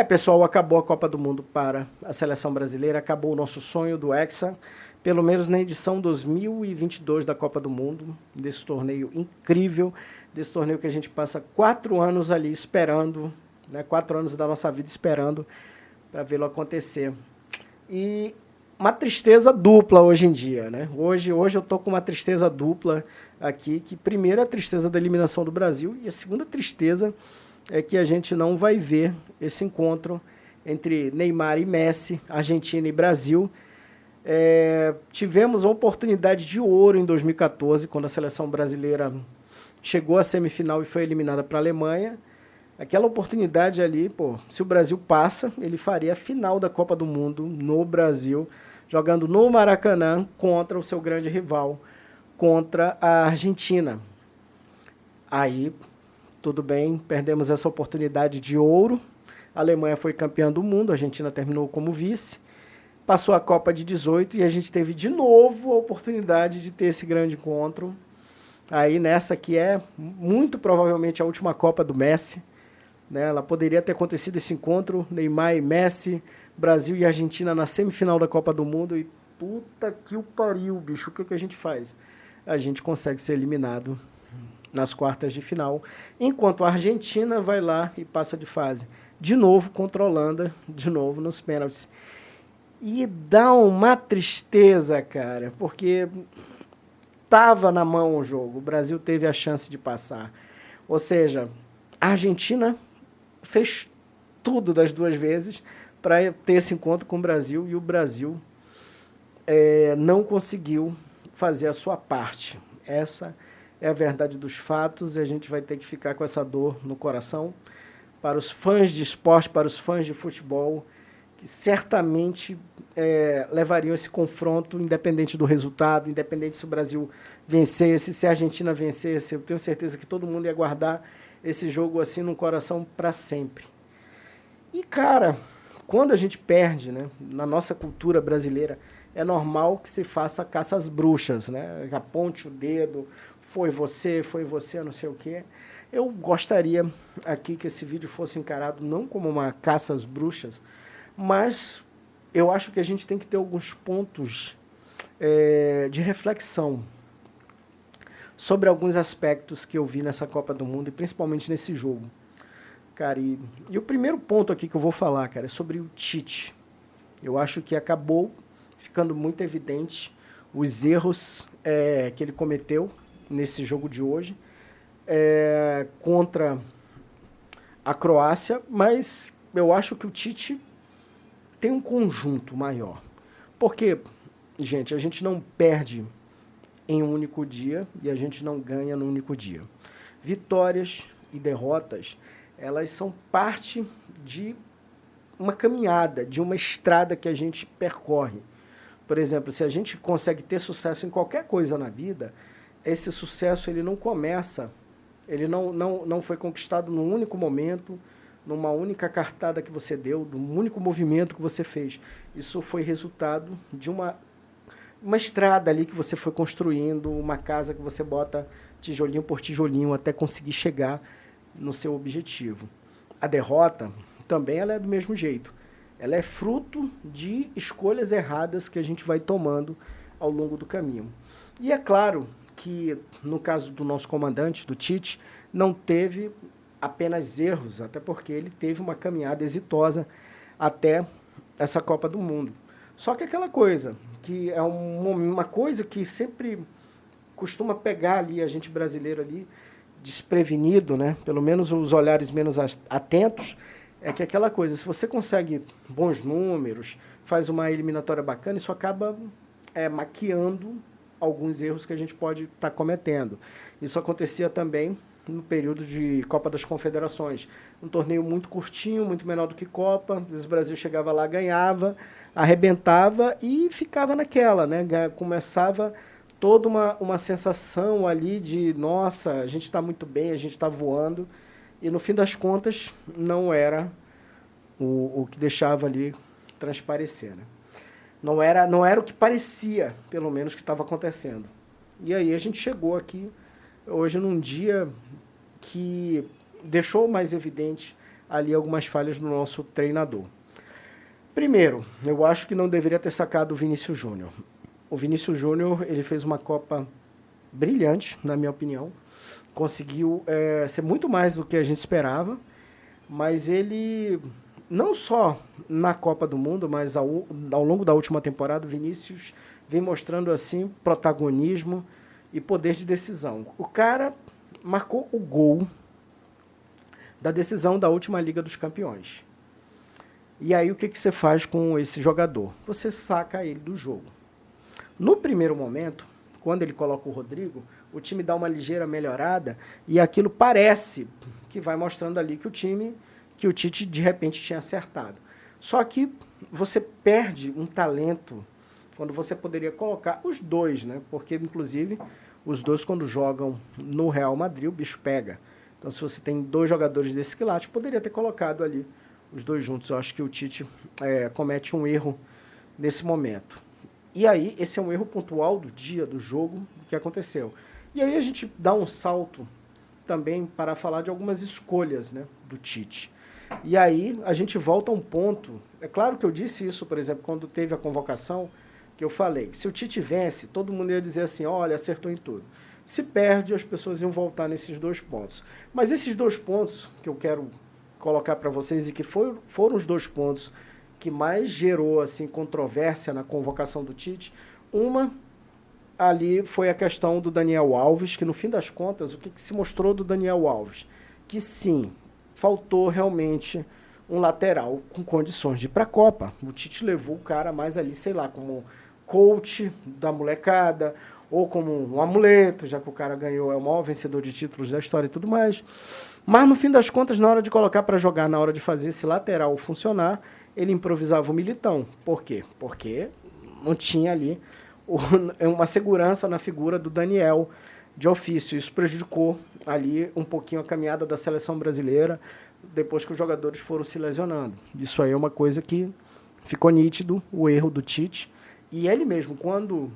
Pessoal, acabou a Copa do Mundo para a seleção brasileira, acabou o nosso sonho do Hexa, pelo menos na edição 2022 da Copa do Mundo, desse torneio incrível, desse torneio que a gente passa 4 anos ali esperando, né, 4 anos da nossa vida esperando para vê-lo acontecer. E uma tristeza dupla hoje em dia, né? Hoje eu tô com uma tristeza dupla aqui, que primeiro a tristeza da eliminação do Brasil e a segunda tristeza é que a gente não vai ver esse encontro entre Neymar e Messi, Argentina e Brasil. Tivemos uma oportunidade de ouro em 2014, quando a seleção brasileira chegou à semifinal e foi eliminada para a Alemanha. Aquela oportunidade ali, pô, se o Brasil passa, ele faria a final da Copa do Mundo no Brasil, jogando no Maracanã contra o seu grande rival, contra a Argentina. Aí, tudo bem, perdemos essa oportunidade de ouro. A Alemanha foi campeã do mundo, a Argentina terminou como vice. Passou a Copa de 18 e a gente teve de novo a oportunidade de ter esse grande encontro. Aí nessa que é muito provavelmente a última Copa do Messi, né? Ela poderia ter acontecido esse encontro, Neymar e Messi, Brasil e Argentina na semifinal da Copa do Mundo e puta que o pariu, bicho, o que a gente faz? A gente consegue ser eliminado nas quartas de final, enquanto a Argentina vai lá e passa de fase. De novo contra a Holanda, de novo nos pênaltis. E dá uma tristeza, cara, porque estava na mão o jogo, o Brasil teve a chance de passar. Ou seja, a Argentina fez tudo das duas vezes para ter esse encontro com o Brasil e o Brasil não conseguiu fazer a sua parte. Essa é a verdade dos fatos e a gente vai ter que ficar com essa dor no coração. Para os fãs de esporte, para os fãs de futebol, que certamente levariam esse confronto, independente do resultado, independente se o Brasil vencesse, se a Argentina vencesse, eu tenho certeza que todo mundo ia guardar esse jogo assim no coração para sempre. E, cara, quando a gente perde, né, na nossa cultura brasileira, é normal que se faça caça às bruxas, né? Aponte o dedo, foi você, não sei o quê. Eu gostaria aqui que esse vídeo fosse encarado não como uma caça às bruxas, mas eu acho que a gente tem que ter alguns pontos de reflexão sobre alguns aspectos que eu vi nessa Copa do Mundo e principalmente nesse jogo. Cara, e o primeiro ponto aqui que eu vou falar, cara, é sobre o Tite. Eu acho que acabou ficando muito evidente os erros que ele cometeu nesse jogo de hoje contra a Croácia, mas eu acho que o Tite tem um conjunto maior. Porque, gente, a gente não perde em um único dia e a gente não ganha no único dia. Vitórias e derrotas, elas são parte de uma caminhada, de uma estrada que a gente percorre. Por exemplo, se a gente consegue ter sucesso em qualquer coisa na vida, esse sucesso ele não começa, ele não foi conquistado num único momento, numa única cartada que você deu, num único movimento que você fez. Isso foi resultado de uma estrada ali que você foi construindo, uma casa que você bota tijolinho por tijolinho até conseguir chegar no seu objetivo. A derrota também ela é do mesmo jeito. Ela é fruto de escolhas erradas que a gente vai tomando ao longo do caminho. E é claro que, no caso do nosso comandante, do Tite, não teve apenas erros, até porque ele teve uma caminhada exitosa até essa Copa do Mundo. Só que aquela coisa, que é uma coisa que sempre costuma pegar ali a gente brasileiro ali, desprevenido, né? Pelo menos os olhares menos atentos, é que aquela coisa, se você consegue bons números, faz uma eliminatória bacana, isso acaba maquiando alguns erros que a gente pode estar cometendo. Isso acontecia também no período de Copa das Confederações. Um torneio muito curtinho, muito menor do que Copa, às vezes o Brasil chegava lá, ganhava, arrebentava e ficava naquela, né? Começava toda uma sensação ali de, nossa, a gente está muito bem, a gente está voando, e no fim das contas não era o que deixava ali transparecer, né? Não era o que parecia, pelo menos, que estava acontecendo. E aí a gente chegou aqui hoje num dia que deixou mais evidente ali algumas falhas do nosso treinador. Primeiro, eu acho que não deveria ter sacado o Vinícius Júnior. O Vinícius Júnior, ele fez uma Copa brilhante, na minha opinião. Conseguiu ser muito mais do que a gente esperava, mas ele, não só na Copa do Mundo, mas ao longo da última temporada, o Vinícius vem mostrando assim protagonismo e poder de decisão. O cara marcou o gol da decisão da última Liga dos Campeões. E aí o que você faz com esse jogador? Você saca ele do jogo. No primeiro momento, quando ele coloca o Rodrigo, o time dá uma ligeira melhorada e aquilo parece que vai mostrando ali que o Tite de repente tinha acertado. Só que você perde um talento quando você poderia colocar os dois, né? Porque inclusive os dois quando jogam no Real Madrid o bicho pega. Então se você tem dois jogadores desse quilate, poderia ter colocado ali os dois juntos. Eu acho que o Tite comete um erro nesse momento. E aí, esse é um erro pontual do dia, do jogo, que aconteceu. E aí a gente dá um salto também para falar de algumas escolhas, né, do Tite. E aí a gente volta a um ponto. É claro que eu disse isso, por exemplo, quando teve a convocação, que eu falei, se o Tite vence, todo mundo ia dizer assim, olha, acertou em tudo. Se perde, as pessoas iam voltar nesses 2 pontos. Mas esses 2 pontos que eu quero colocar para vocês e que foram os 2 pontos que mais gerou assim controvérsia na convocação do Tite, uma ali foi a questão do Daniel Alves, que no fim das contas, o que se mostrou do Daniel Alves? Que sim, faltou realmente um lateral com condições de ir para a Copa. O Tite levou o cara mais ali, sei lá, como coach da molecada, ou como um amuleto, já que o cara ganhou, é o maior vencedor de títulos da história e tudo mais. Mas, no fim das contas, na hora de colocar para jogar, na hora de fazer esse lateral funcionar, ele improvisava o Militão. Por quê? Porque não tinha ali uma segurança na figura do Daniel de ofício. Isso prejudicou ali um pouquinho a caminhada da seleção brasileira depois que os jogadores foram se lesionando. Isso aí é uma coisa que ficou nítido, o erro do Tite. E ele mesmo, quando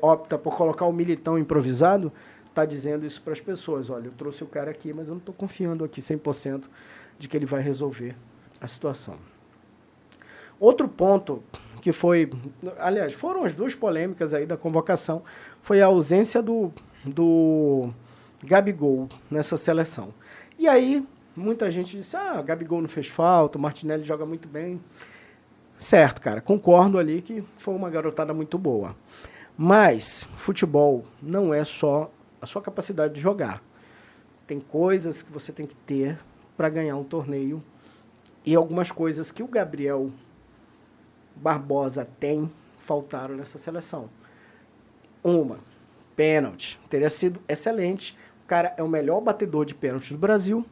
opta por colocar o Militão improvisado, está dizendo isso para as pessoas. Olha, eu trouxe o cara aqui, mas eu não estou confiando aqui 100% de que ele vai resolver a situação. Outro ponto que foi... Aliás, foram as 2 polêmicas aí da convocação, foi a ausência do Gabigol nessa seleção. E aí, muita gente disse, o Gabigol não fez falta, o Martinelli joga muito bem. Certo, cara, concordo ali que foi uma garotada muito boa. Mas futebol não é só a sua capacidade de jogar. Tem coisas que você tem que ter para ganhar um torneio e algumas coisas que o Gabriel Barbosa faltaram nessa seleção. Uma, pênalti. Teria sido excelente. O cara é o melhor batedor de pênalti do Brasil.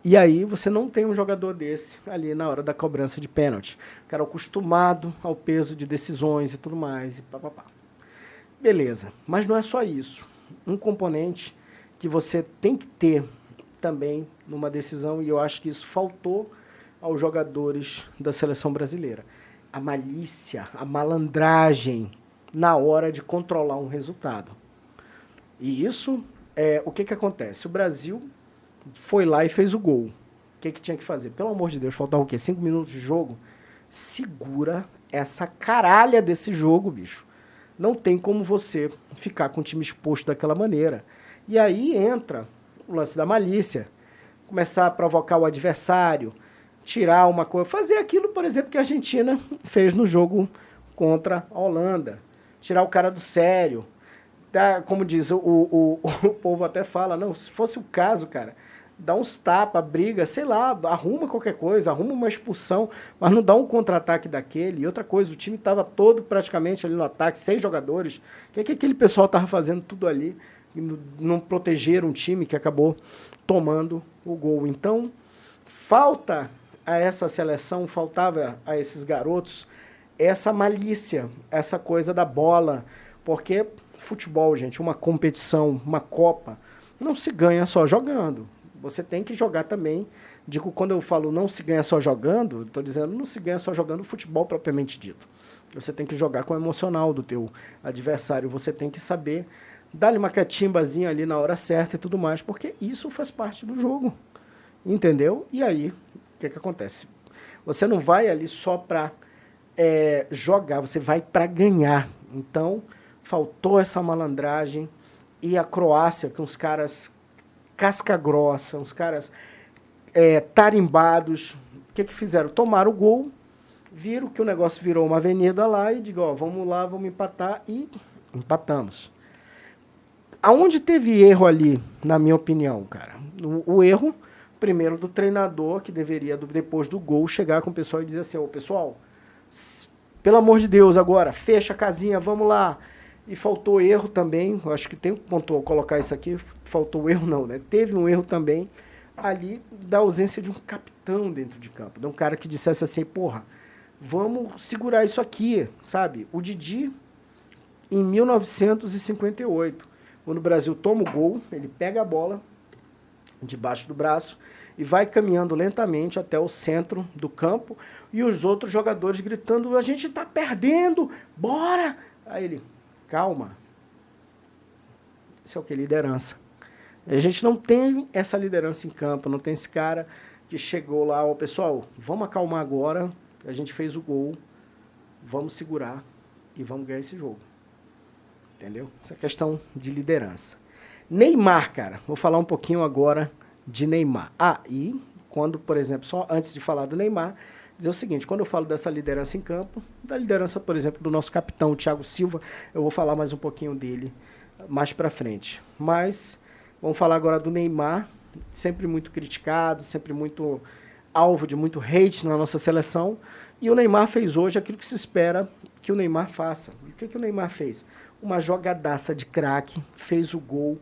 E aí você não tem um jogador desse ali na hora da cobrança de pênalti. O cara acostumado ao peso de decisões e tudo mais. E papapá. Beleza, mas não é só isso. Um componente que você tem que ter também numa decisão, e eu acho que isso faltou aos jogadores da seleção brasileira. A malícia, a malandragem na hora de controlar um resultado. E isso, o que acontece? O Brasil foi lá e fez o gol. O que tinha que fazer? Pelo amor de Deus, faltava o quê? 5 minutos de jogo? Segura essa caralha desse jogo, bicho. Não tem como você ficar com o time exposto daquela maneira. E aí entra o lance da malícia, começar a provocar o adversário, tirar uma coisa, fazer aquilo, por exemplo, que a Argentina fez no jogo contra a Holanda. Tirar o cara do sério. Como diz, o povo até fala, não, se fosse o caso, cara, dá uns tapas, briga, sei lá, arruma qualquer coisa, arruma uma expulsão, mas não dá um contra-ataque daquele. E outra coisa, o time estava todo praticamente ali no ataque, 6 jogadores. O que aquele pessoal estava fazendo tudo ali? E não protegeram um time que acabou tomando o gol. Então, falta a essa seleção, faltava a esses garotos essa malícia, essa coisa da bola. Porque futebol, gente, uma competição, uma Copa, não se ganha só jogando. Você tem que jogar também. Digo, quando eu falo não se ganha só jogando, estou dizendo não se ganha só jogando futebol propriamente dito. Você tem que jogar com o emocional do teu adversário. Você tem que saber dar-lhe uma catimbazinha ali na hora certa e tudo mais, porque isso faz parte do jogo. entendeu? E aí, o que acontece? Você não vai ali só para jogar, você vai para ganhar. Então, faltou essa malandragem. E a Croácia, com os caras casca grossa, uns caras tarimbados, o que fizeram? Tomaram o gol, viram que o negócio virou uma avenida lá e digo, ó, vamos lá, vamos empatar, e empatamos. Aonde teve erro ali, na minha opinião, cara? O erro, primeiro, do treinador, que deveria, depois do gol, chegar com o pessoal e dizer assim, ô, pessoal, pelo amor de Deus, agora, fecha a casinha, vamos lá. E faltou erro também, eu acho que tem que colocar isso aqui, faltou erro não, né? Teve um erro também ali da ausência de um capitão dentro de campo, de um cara que dissesse assim, porra, vamos segurar isso aqui, sabe? O Didi, em 1958, quando o Brasil toma o gol, ele pega a bola debaixo do braço e vai caminhando lentamente até o centro do campo e os outros jogadores gritando, a gente tá perdendo, bora! Aí ele... Calma. Isso é o que? Liderança. A gente não tem essa liderança em campo, não tem esse cara que chegou lá, ó, pessoal, vamos acalmar agora, a gente fez o gol, vamos segurar e vamos ganhar esse jogo. Entendeu? Essa é questão de liderança. Neymar, cara, vou falar um pouquinho agora de Neymar. E quando, por exemplo, só antes de falar do Neymar, dizer o seguinte, quando eu falo dessa liderança em campo, da liderança, por exemplo, do nosso capitão, o Thiago Silva, eu vou falar mais um pouquinho dele mais para frente. Mas vamos falar agora do Neymar, sempre muito criticado, sempre muito alvo de muito hate na nossa seleção. E o Neymar fez hoje aquilo que se espera que o Neymar faça. E o que o Neymar fez? Uma jogadaça de craque, fez o gol,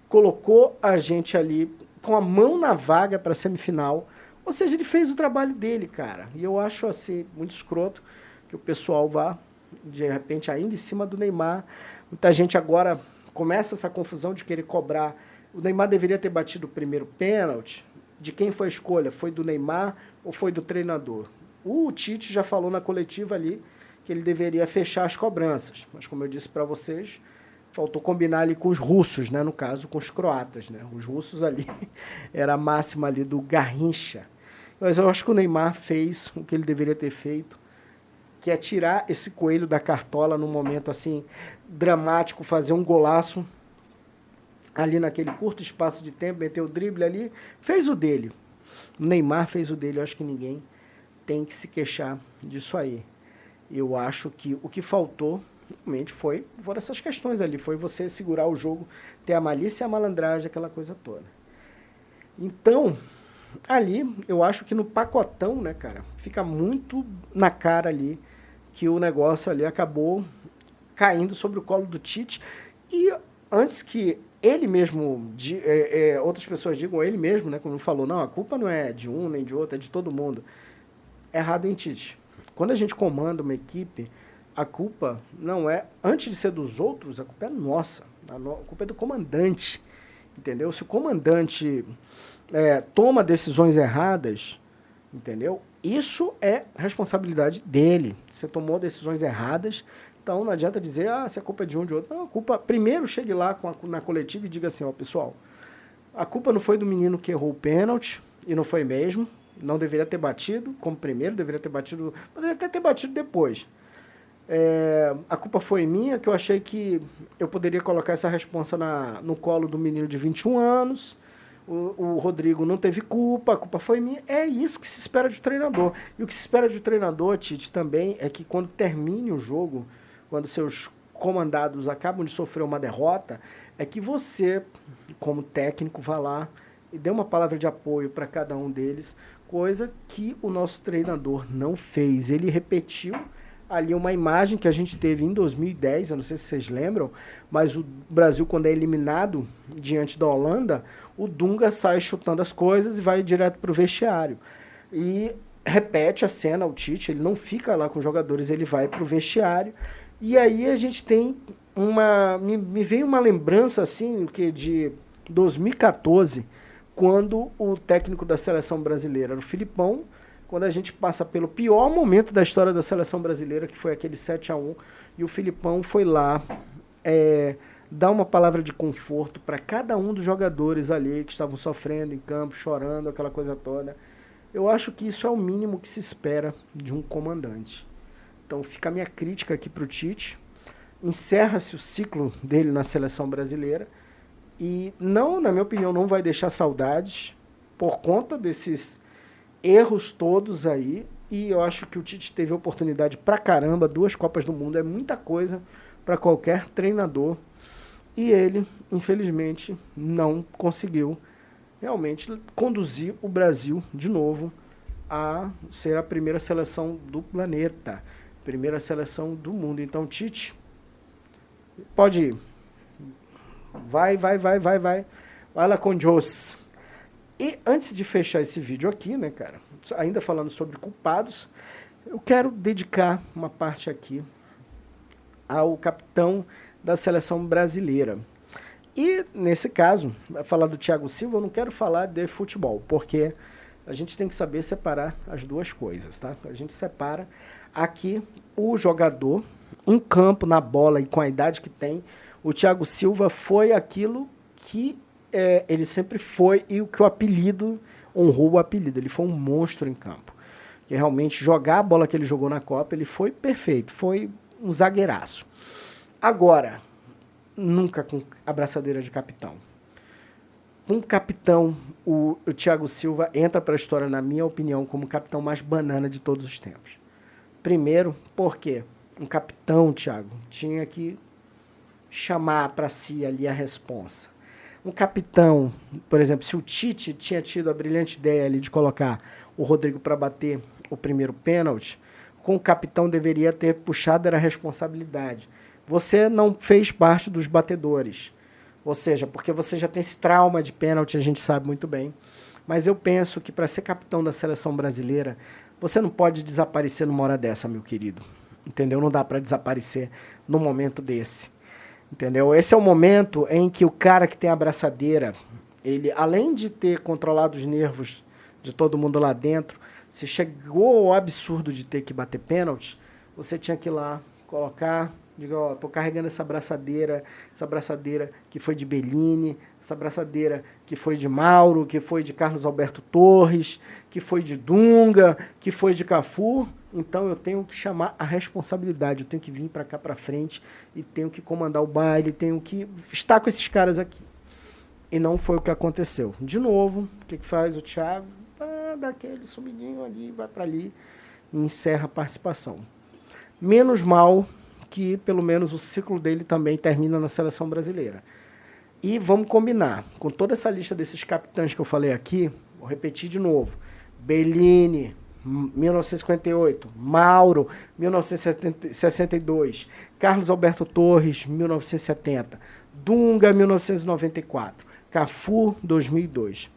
colocou a gente ali com a mão na vaga para a semifinal. Ou seja, ele fez o trabalho dele, cara. E eu acho assim, muito escroto que o pessoal vá, de repente, ainda em cima do Neymar. Muita gente agora começa essa confusão de querer cobrar. O Neymar deveria ter batido o primeiro pênalti. De quem foi a escolha? Foi do Neymar ou foi do treinador? O Tite já falou na coletiva ali que ele deveria fechar as cobranças. Mas, como eu disse para vocês, faltou combinar ali com os russos, né? No caso, com os croatas, né? Os russos ali, era a máxima ali do Garrincha. Mas eu acho que o Neymar fez o que ele deveria ter feito, que é tirar esse coelho da cartola num momento assim dramático, fazer um golaço ali naquele curto espaço de tempo, meter o drible ali, fez o dele. O Neymar fez o dele, eu acho que ninguém tem que se queixar disso aí. Eu acho que o que faltou realmente foram essas questões ali, foi você segurar o jogo, ter a malícia e a malandragem, aquela coisa toda. Então, ali, eu acho que no pacotão, né, cara, fica muito na cara ali que o negócio ali acabou caindo sobre o colo do Tite. E antes que ele mesmo, outras pessoas digam ele mesmo, né, como falou, não, a culpa não é de um nem de outro, é de todo mundo. Errado, hein, Tite? Quando a gente comanda uma equipe, a culpa não é, antes de ser dos outros, a culpa é nossa. A culpa é do comandante, entendeu? Se o comandante toma decisões erradas, entendeu? Isso é responsabilidade dele. Você tomou decisões erradas, então não adianta dizer, se a culpa é de um ou de outro. Não, a culpa, primeiro chegue lá na coletiva e diga assim, ó, pessoal, a culpa não foi do menino que errou o pênalti, e não foi mesmo, não deveria ter batido, como primeiro, deveria ter batido, poderia até ter batido depois. A culpa foi minha, que eu achei que eu poderia colocar essa responsa no colo do menino de 21 anos, o Rodrigo não teve culpa, a culpa foi minha. É isso que se espera de treinador. E o que se espera de treinador, Tite, também é que quando termine o jogo, quando seus comandados acabam de sofrer uma derrota, é que você, como técnico, vá lá e dê uma palavra de apoio para cada um deles, coisa que o nosso treinador não fez. Ele repetiu ali uma imagem que a gente teve em 2010, eu não sei se vocês lembram, mas o Brasil, quando é eliminado diante da Holanda, o Dunga sai chutando as coisas e vai direto para o vestiário. E repete a cena, o Tite, ele não fica lá com os jogadores, ele vai para o vestiário. E aí a gente tem me veio uma lembrança assim, que de 2014, quando o técnico da seleção brasileira era o Filipão, quando a gente passa pelo pior momento da história da seleção brasileira, que foi aquele 7-1, e o Filipão foi lá dar uma palavra de conforto para cada um dos jogadores ali que estavam sofrendo em campo, chorando, aquela coisa toda. Eu acho que isso é o mínimo que se espera de um comandante. Então fica a minha crítica aqui para o Tite. Encerra-se o ciclo dele na seleção brasileira e não, na minha opinião, não vai deixar saudades por conta desses erros todos aí. E eu acho que o Tite teve oportunidade pra caramba, 2 Copas do Mundo, é muita coisa para qualquer treinador. E ele, infelizmente, não conseguiu realmente conduzir o Brasil de novo a ser a primeira seleção do planeta, primeira seleção do mundo. Então, Tite, pode ir. Vai. Vai lá com Deus. E antes de fechar esse vídeo aqui, né, cara, ainda falando sobre culpados, eu quero dedicar uma parte aqui ao capitão da seleção brasileira. E, nesse caso, vai falar do Thiago Silva, eu não quero falar de futebol, porque a gente tem que saber separar as duas coisas, tá? A gente separa aqui o jogador em campo, na bola e com a idade que tem. O Thiago Silva foi aquilo que ele sempre foi e o que o apelido honrou o apelido. Ele foi um monstro em campo. Que realmente jogar a bola que ele jogou na Copa, ele foi perfeito, foi um zagueiraço. Agora, nunca com a braçadeira de capitão. Um capitão, o Thiago Silva entra para a história, na minha opinião, como o capitão mais banana de todos os tempos. Primeiro, porque um capitão, Thiago, tinha que chamar para si ali a responsa. Um capitão, por exemplo, se o Tite tinha tido a brilhante ideia ali de colocar o Rodrigo para bater o primeiro pênalti, com o capitão deveria ter puxado a responsabilidade. Você não fez parte dos batedores. Ou seja, porque você já tem esse trauma de pênalti, a gente sabe muito bem. Mas eu penso que para ser capitão da seleção brasileira, você não pode desaparecer numa hora dessa, meu querido. Entendeu? Não dá para desaparecer num momento desse. Entendeu? Esse é o momento em que o cara que tem a braçadeira, ele, além de ter controlado os nervos de todo mundo lá dentro, se chegou ao absurdo de ter que bater pênalti, você tinha que ir lá colocar, diga, ó, tô carregando essa braçadeira que foi de Bellini, essa braçadeira que foi de Mauro, que foi de Carlos Alberto Torres, que foi de Dunga, que foi de Cafu. Então eu tenho que chamar a responsabilidade, eu tenho que vir para cá para frente e tenho que comandar o baile, tenho que estar com esses caras aqui. E não foi o que aconteceu. De novo, o que faz o Thiago? Dá aquele subidinho ali, vai para ali e encerra a participação. Menos mal que pelo menos o ciclo dele também termina na seleção brasileira. E vamos combinar, com toda essa lista desses capitães que eu falei aqui, vou repetir de novo. Bellini, 1958, Mauro, 1962, Carlos Alberto Torres, 1970, Dunga, 1994, Cafu, 2002.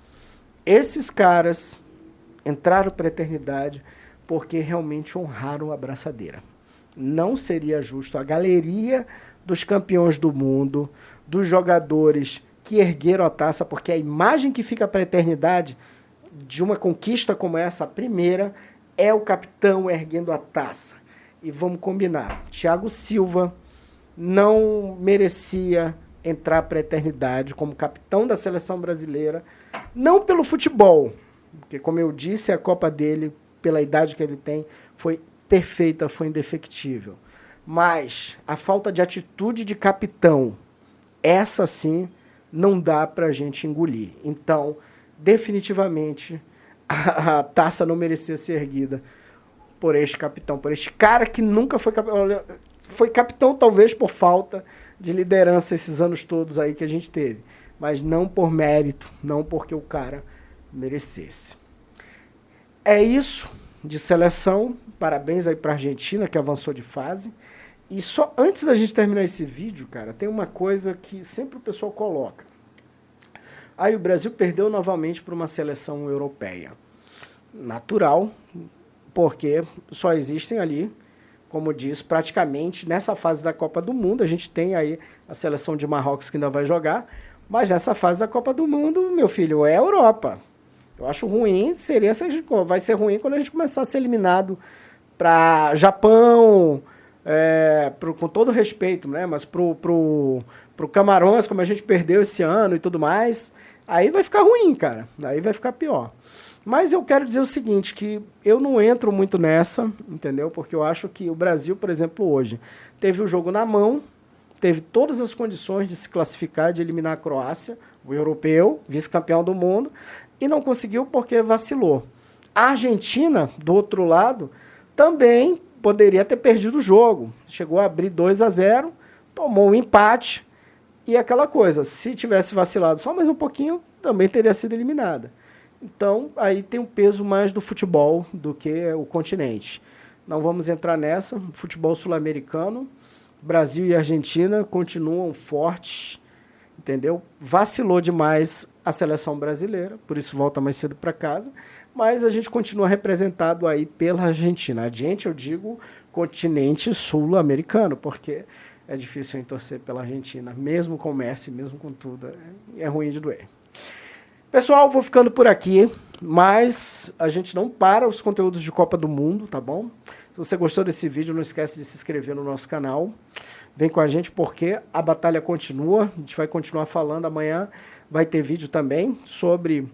Esses caras entraram para a eternidade porque realmente honraram a braçadeira. Não seria justo a galeria dos campeões do mundo, dos jogadores que ergueram a taça, porque a imagem que fica para a eternidade de uma conquista como essa, a primeira, é o capitão erguendo a taça. E vamos combinar, Thiago Silva não merecia entrar para a eternidade como capitão da seleção brasileira, não pelo futebol, porque, como eu disse, a Copa dele, pela idade que ele tem, foi perfeita, foi indefectível. Mas a falta de atitude de capitão, essa sim, não dá para a gente engolir. Então, definitivamente, a taça não merecia ser erguida por este capitão, por este cara que nunca foi capitão. Foi capitão, talvez, por falta de liderança esses anos todos aí que a gente teve. Mas não por mérito, não porque o cara merecesse. É isso de seleção. Parabéns aí para a Argentina, que avançou de fase. E só antes da gente terminar esse vídeo, cara, tem uma coisa que sempre o pessoal coloca. Aí o Brasil perdeu novamente para uma seleção europeia. Natural, porque só existem ali, como diz, praticamente nessa fase da Copa do Mundo. A gente tem aí a seleção de Marrocos que ainda vai jogar, mas nessa fase da Copa do Mundo, meu filho, é a Europa. Eu acho ruim, vai ser ruim quando a gente começar a ser eliminado para Japão, com todo respeito, né? Mas pro Camarões, como a gente perdeu esse ano e tudo mais, aí vai ficar ruim, cara. Aí vai ficar pior. Mas eu quero dizer o seguinte, que eu não entro muito nessa, entendeu? Porque eu acho que o Brasil, por exemplo, hoje, teve o jogo na mão, teve todas as condições de se classificar, de eliminar a Croácia, o europeu, vice-campeão do mundo, e não conseguiu porque vacilou. A Argentina, do outro lado, também poderia ter perdido o jogo. Chegou a abrir 2-0, tomou um empate, e aquela coisa, se tivesse vacilado só mais um pouquinho, também teria sido eliminada. Então, aí tem um peso mais do futebol do que o continente. Não vamos entrar nessa. Futebol sul-americano, Brasil e Argentina continuam fortes, entendeu? Vacilou demais a seleção brasileira, por isso volta mais cedo para casa, mas a gente continua representado aí pela Argentina. A gente, eu digo, continente sul-americano, porque é difícil em torcer pela Argentina, mesmo com o Messi, mesmo com tudo, é ruim de doer. Pessoal, vou ficando por aqui, mas a gente não para os conteúdos de Copa do Mundo, tá bom? Se você gostou desse vídeo, não esquece de se inscrever no nosso canal. Vem com a gente porque a batalha continua, a gente vai continuar falando. Amanhã vai ter vídeo também sobre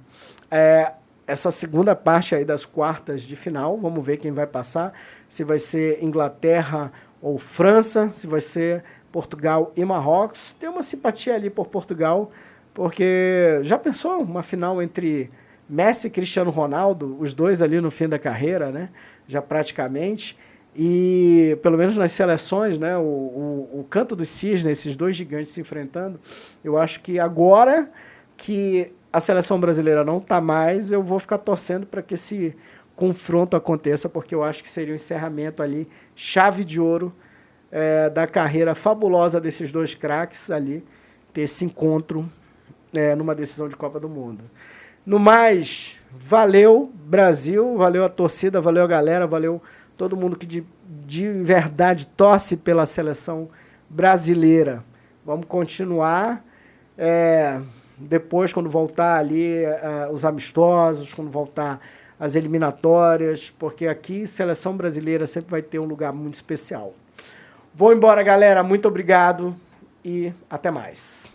essa segunda parte aí das quartas de final. Vamos ver quem vai passar, se vai ser Inglaterra ou França, se vai ser Portugal e Marrocos. Tem uma simpatia ali por Portugal, porque já pensou uma final entre Messi e Cristiano Ronaldo, os dois ali no fim da carreira, né? Já praticamente, e pelo menos nas seleções, né? O canto dos cisnes, esses dois gigantes se enfrentando, eu acho que agora que a seleção brasileira não está mais, eu vou ficar torcendo para que esse confronto aconteça, porque eu acho que seria um encerramento ali, chave de ouro da carreira fabulosa desses dois craques ali, ter esse encontro numa decisão de Copa do Mundo. No mais, valeu Brasil, valeu a torcida, valeu a galera, valeu todo mundo que de verdade torce pela seleção brasileira. Vamos continuar. Depois, quando voltar ali os amistosos, quando voltar as eliminatórias, porque aqui seleção brasileira sempre vai ter um lugar muito especial. Vou embora, galera. Muito obrigado e até mais.